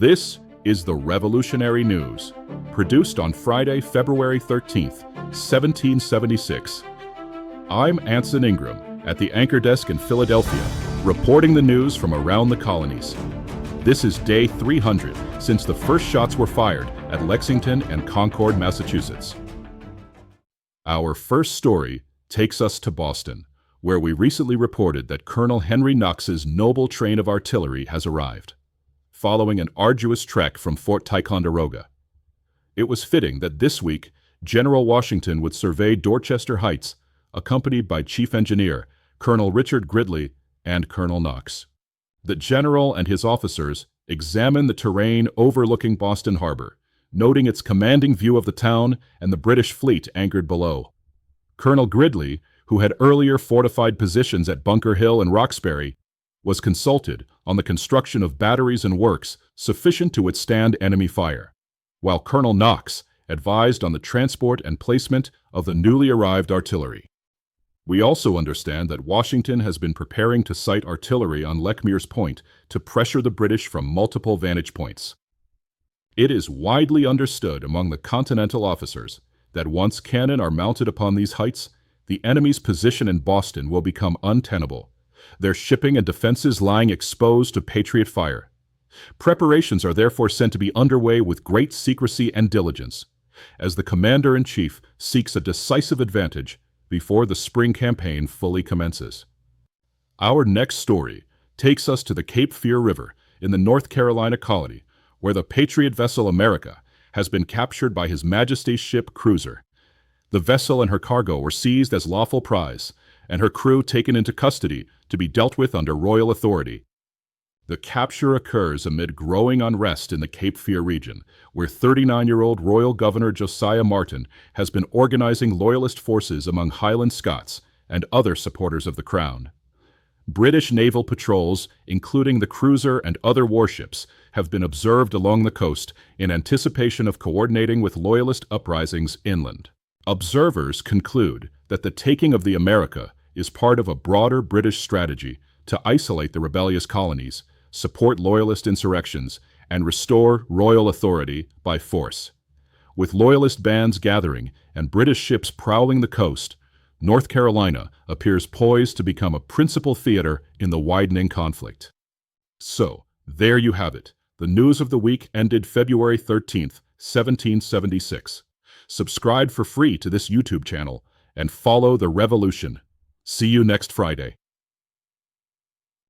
This is the Revolutionary News, produced on Friday, February 13th, 1776. I'm Anson Ingram at the Anchor Desk in Philadelphia, reporting the news from around the colonies. This is day 300 since the first shots were fired at Lexington and Concord, Massachusetts. Our first story takes us to Boston, where we recently reported that Colonel Henry Knox's noble train of artillery has arrived, following an arduous trek from Fort Ticonderoga. It was fitting that this week, General Washington would survey Dorchester Heights, accompanied by Chief Engineer Colonel Richard Gridley and Colonel Knox. The general and his officers examined the terrain overlooking Boston Harbor, noting its commanding view of the town and the British fleet anchored below. Colonel Gridley, who had earlier fortified positions at Bunker Hill and Roxbury, was consulted on the construction of batteries and works sufficient to withstand enemy fire, while Colonel Knox advised on the transport and placement of the newly arrived artillery. We also understand that Washington has been preparing to site artillery on Leckmere's Point to pressure the British from multiple vantage points. It is widely understood among the Continental officers that once cannon are mounted upon these heights, the enemy's position in Boston will become untenable, their shipping and defenses lying exposed to Patriot fire. Preparations are therefore sent to be underway with great secrecy and diligence, as the Commander-in-Chief seeks a decisive advantage before the spring campaign fully commences. Our next story takes us to the Cape Fear River in the North Carolina colony, where the Patriot vessel America has been captured by His Majesty's ship Cruiser. The vessel and her cargo were seized as lawful prize, and her crew taken into custody to be dealt with under royal authority. The capture occurs amid growing unrest in the Cape Fear region, where 39-year-old Royal Governor Josiah Martin has been organizing loyalist forces among Highland Scots and other supporters of the Crown. British naval patrols, including the cruiser and other warships, have been observed along the coast in anticipation of coordinating with loyalist uprisings inland. Observers conclude that the taking of the America is part of a broader British strategy to isolate the rebellious colonies, support loyalist insurrections, and restore royal authority by force. With loyalist bands gathering and British ships prowling the coast, North Carolina appears poised to become a principal theater in the widening conflict. So, there you have it. The news of the week ended February 13th, 1776. Subscribe for free to this YouTube channel and follow the revolution. See you next Friday.